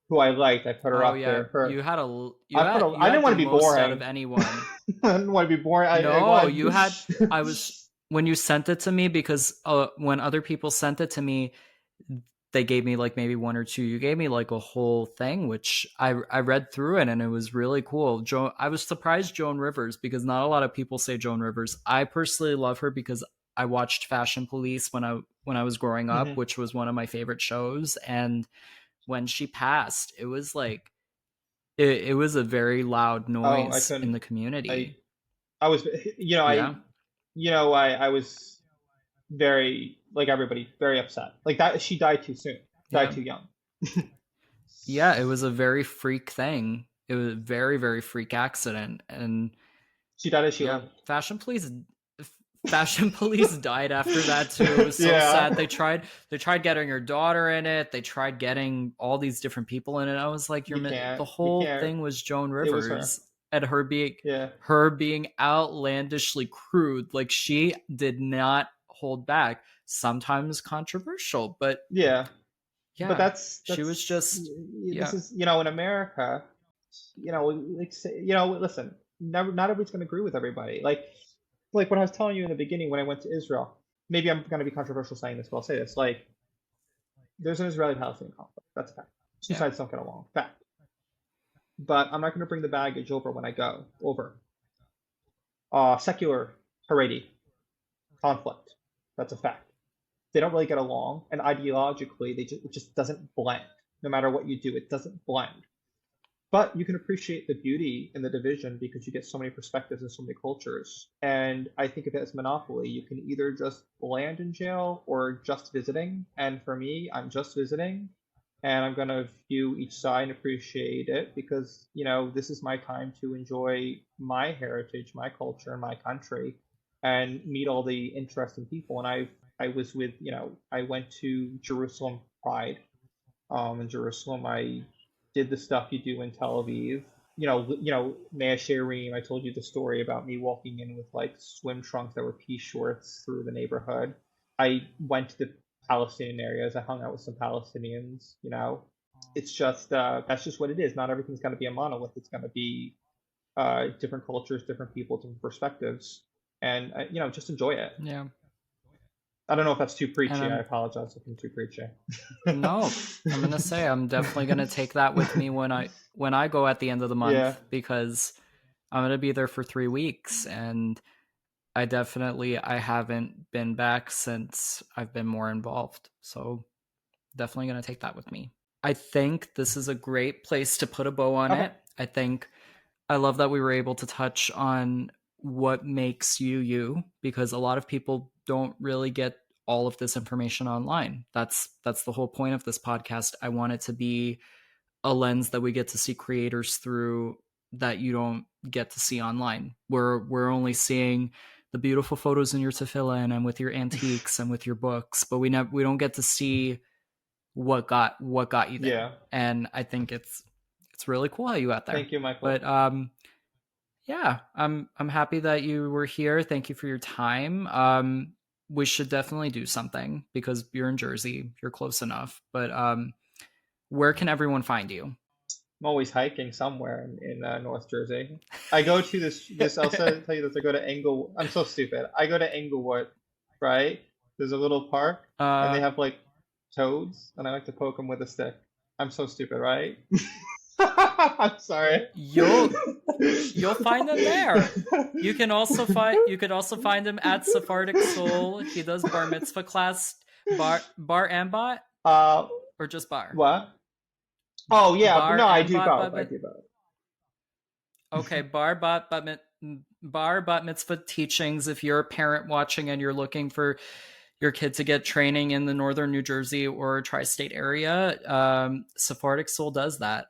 who I liked. I put her Oh up yeah, there. Her you had a I didn't you had want the to be most out of boring. anyone. I didn't want to be boring. I No, wanted. you had. I was when you sent it to me because when other people sent it to me, they gave me like maybe one or two. You gave me like a whole thing, which I read through it and it was really cool. I was surprised Joan Rivers because not a lot of people say Joan Rivers. I personally love her because I watched Fashion Police when I was growing up, Mhm. which was one of my favorite shows. And when she passed, it was like it was a very loud Oh, I noise in couldn't. the I community. I was Yeah. I was very like everybody very upset. Like that she died too soon. Died Yeah. too young. Yeah, it was a very freak thing. It was a very, very freak accident. And She died as she yeah, lived. Fashion Police died after that too. It was so sad. Yeah. They tried getting her daughter in it. They tried getting all these different people in it. I was like, the You whole can't. thing was Joan It was her. Rivers and Yeah. her being outlandishly crude. Like she did not hold back. Sometimes controversial, but Yeah. But yeah, she was that's just this yeah. is in America, listen, not everybody's going to agree with everybody. Like what I was telling you in the beginning when I went to Israel. Maybe I'm going to be controversial saying this, but I'll say this. Like there's an Israeli-Palestinian conflict. That's a fact. Two Yeah. sides don't get along. Fact. But I'm not going to bring the baggage over when I go over. Secular Haredi conflict. That's a fact. They don't really get along, and ideologically, it just doesn't blend. No matter what you do, it doesn't blend. But you can appreciate the beauty in the division because you get so many perspectives and so many cultures. And I think of it as Monopoly. You can either just land in jail or just visiting. And for me, I'm just visiting, and I'm gonna view each side and appreciate it because this is my time to enjoy my heritage, my culture, my country, and meet all the interesting people. And I was with I went to Jerusalem Pride. In Jerusalem, I did the stuff you do in Tel Aviv. Mea Shearim, I told you the story about me walking in with like swim trunks that were pea shorts through the neighborhood. I went to the Palestinian areas. I hung out with some Palestinians. It's just that's just what it is. Not everything's going to be a monolith. It's going to be different cultures, different people, different perspectives, and just enjoy it. Yeah. I don't know if that's too And preachy. I apologize if I'm too preachy. no, I'm gonna say I'm definitely gonna take that with me when I go at the end of the month Yeah. because I'm going to be there for 3 weeks, and I haven't been back since I've been more involved. So definitely going to take that with me. I think this is a great place to put a bow on Okay. it. I love that we were able to touch on what makes you you, because a lot of people don't really get all of this information online. That's the whole point of this podcast. I want it to be a lens that we get to see creators through that you don't get to see online. We're only seeing the beautiful photos in your tefillin and with your antiques and with your books, but we don't get to see what got you there. Yeah. And I think it's really cool how you got there. Thank you, Michael. But yeah, I'm happy that you were here. Thank you for your time. We should definitely do something, because you're in Jersey, you're close enough. But where can everyone find you? I'm always hiking somewhere in North Jersey. I go to this. I'll tell you this. I go to Englewood. I'm so stupid. I go to Englewood, right? There's a little park, and they have like toads, and I like to poke them with a stick. I'm so stupid, right? I'm sorry. You'll find them there. You could also find him at Sephardic Soul. He does bar mitzvah class, bar and bot, or just bar. What? Oh yeah, bar no, I do bot, both. I do both. Okay, bar bat mitzvah teachings. If you're a parent watching and you're looking for your kid to get training in the northern New Jersey or tri-state area, Sephardic Soul does that.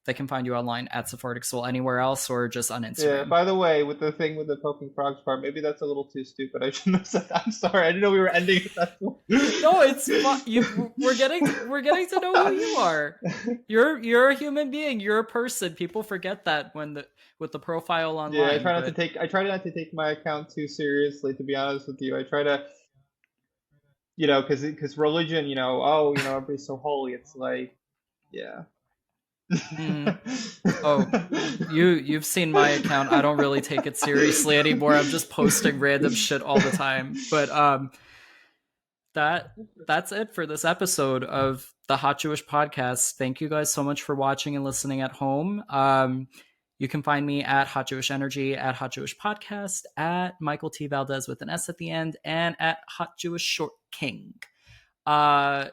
They can find you online at Sephardic Soul, anywhere else, or just on Instagram. Yeah, by the way, with the thing with the poking frogs part, maybe that's a little too stupid. I shouldn't have said that. I'm sorry. I didn't know we were ending at that point. No, it's we're getting to know who you are. You're a human being. You're a person. People forget that with the profile online. Yeah, I try not to take my account too seriously, to be honest with you. I try to, because religion, everybody's so holy. It's like, yeah. Oh, you've seen my account. I don't really take it seriously anymore. I'm just posting random shit all the time. But that's it for this episode of the Hot Jewish Podcast. Thank you guys so much for watching and listening at home. You can find me at Hot Jewish Energy, at Hot Jewish Podcast, at Michael T. Valdes with an S at the end, and at Hot Jewish Short King. That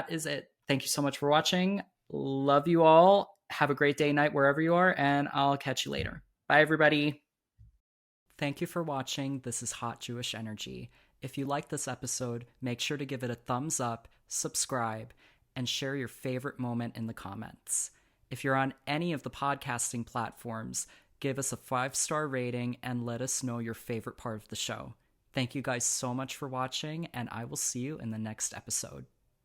is it. Thank you so much for watching. Love you all. Have a great day, night, wherever you are, and I'll catch you later. Bye, everybody. Thank you for watching. This is Hot Jewish Energy. If you like this episode, make sure to give it a thumbs up, subscribe, and share your favorite moment in the comments. If you're on any of the podcasting platforms, give us a 5-star rating and let us know your favorite part of the show. Thank you guys so much for watching, and I will see you in the next episode.